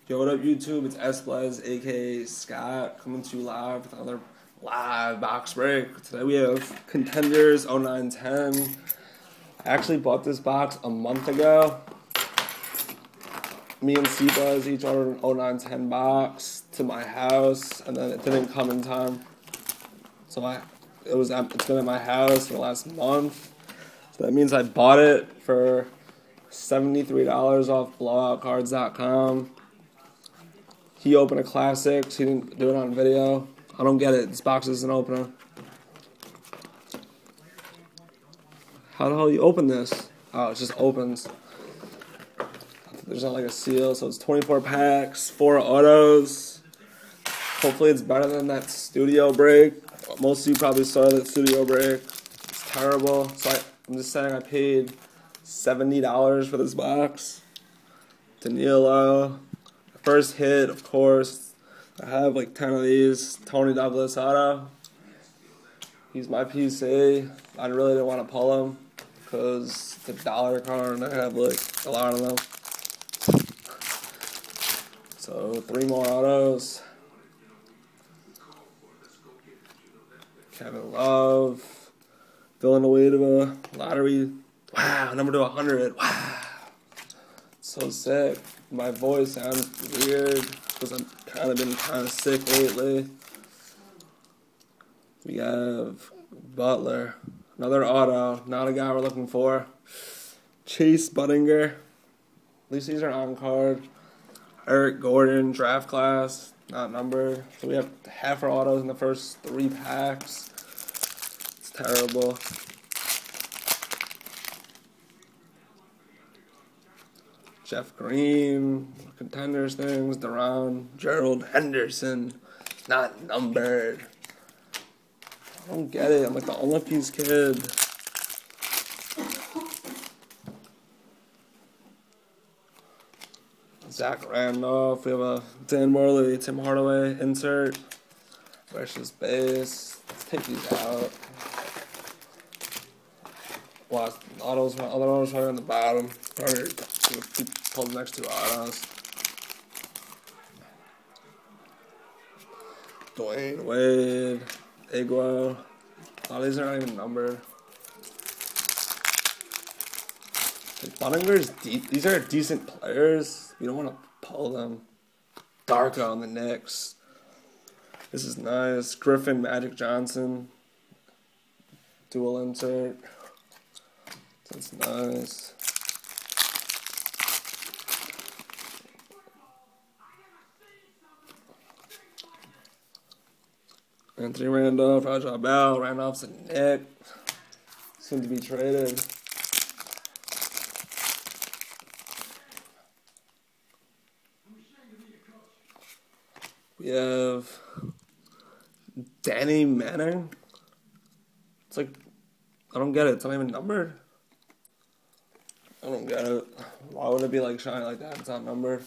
Yo, what up, YouTube? It's S-Blaz, aka Scott, coming to you live with another live box break. Today we have Contenders 0910. I actually bought this box a month ago. Me and C-Buzz each ordered an 0910 box to my house, and then it didn't come in time. So it's been at my house for the last month. So that means I bought it for $73 off blowoutcards.com. He opened a Classics. He didn't do it on video. I don't get it. This box isn't opening. How the hell do you open this? Oh, it just opens. There's not like a seal, so it's 24 packs, 4 autos. Hopefully it's better than that studio break. Most of you probably saw that studio break. It's terrible. So I'm just saying I paid $70 for this box. Danilo. First hit, of course. I have like 10 of these. Tony Douglas auto. He's my PC. I really didn't want to pull him because it's a dollar card and I have like a lot of them. So 3 more autos. Kevin Love. Villanueva. Lottery. Wow, number to 100. Wow. So sick. My voice sounds weird because I've been kind of sick lately. We have Butler. Another auto. Not a guy we're looking for. Chase Buttinger. At least these are on card. Eric Gordon, draft class. Not numbered. So we have half our autos in the first 3 packs. It's terrible. Jeff Green, Contenders things, Deron, Gerald Henderson, not numbered. I don't get it. I'm like the Olympics kid. Zach Randolph. We have a Dan Morley, Tim Hardaway insert. Versus base. Let's take these out. Well, other autos probably on the bottom. Probably pull the next 2 autos. Dwayne Wade, Iguo. A lot of these are not even numbered. Buttinger's deep. These are decent players. You don't want to pull them. Darko on the Knicks. This is nice. Griffin, Magic Johnson. Dual insert. That's nice. Anthony Randolph, Rajah Bell, Randolph's a Knick. Soon to be traded. We have Danny Manning. It's like, I don't get it. It's not even numbered. I don't get it. Why would it be like shiny like that? It's not numbered.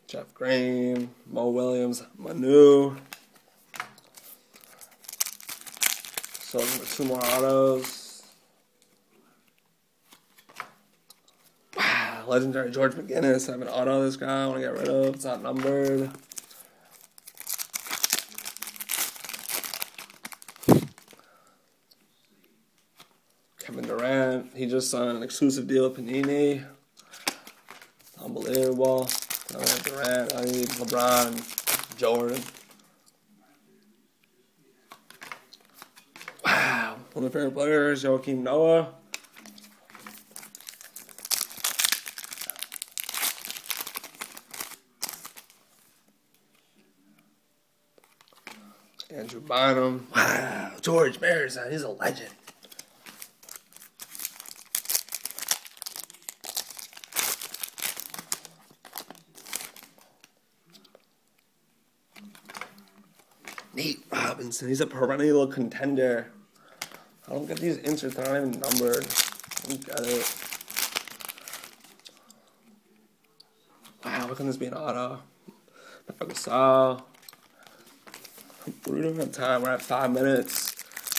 Jeff Green, Mo Williams, Manu. So 2 more autos. Wow, legendary George McGinnis. I have an auto of this guy I want to get rid of. It's not numbered. Kevin Durant. He just signed an exclusive deal with Panini. Unbelievable. I want Durant, I need LeBron, Jordan. Wow. One of my favorite players, Joakim Noah. Andrew Bynum. Wow. George Marison, he's a legend. Nate Robinson, he's a perennial contender. I don't get these inserts, they're not even numbered. I don't get it. Wow, how can this be an auto? Gasol. We don't have time, we're at 5 minutes.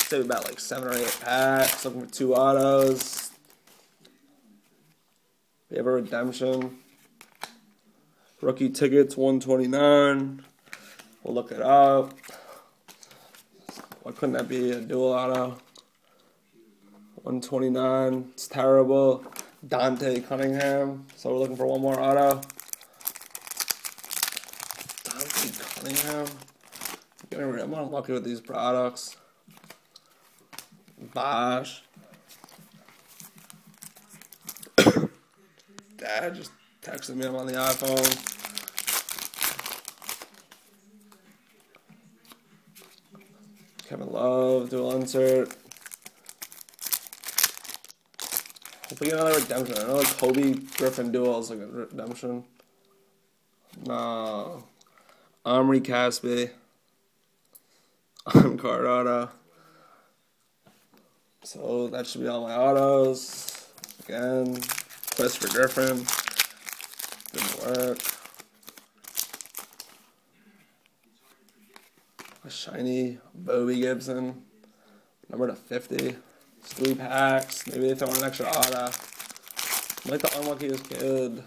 say about like 7 or 8 packs. Looking for 2 autos. We have a redemption. Rookie tickets, 129. We'll look it up. Why couldn't that be a dual auto? 129. It's terrible. Dante Cunningham. So we're looking for one more auto. Dante Cunningham. I'm unlucky with these products. Bosh. Dad just texted me. I'm on the iPhone. Kevin Love, dual insert. If we get another redemption, I know like Kobe Griffin duel is like a redemption. No. Omri Caspi. On card auto. So that should be all my autos. Again, Christopher Griffin. Didn't work. A shiny Bobby Gibson. Number to 50. It's 3 packs. Maybe they throw in an extra auto. I'm like the unluckiest kid.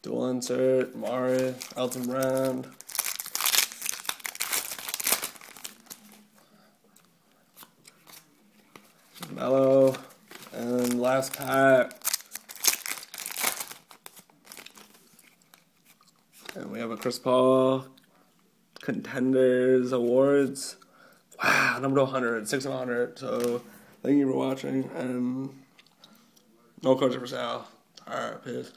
Dual insert. Mari. Elton Brand. Mellow. And last pack. And we have a Chris Paul Contenders Awards. Wow, number 100, 6 of 100. So thank you for watching, and no cards are for sale. Alright, peace.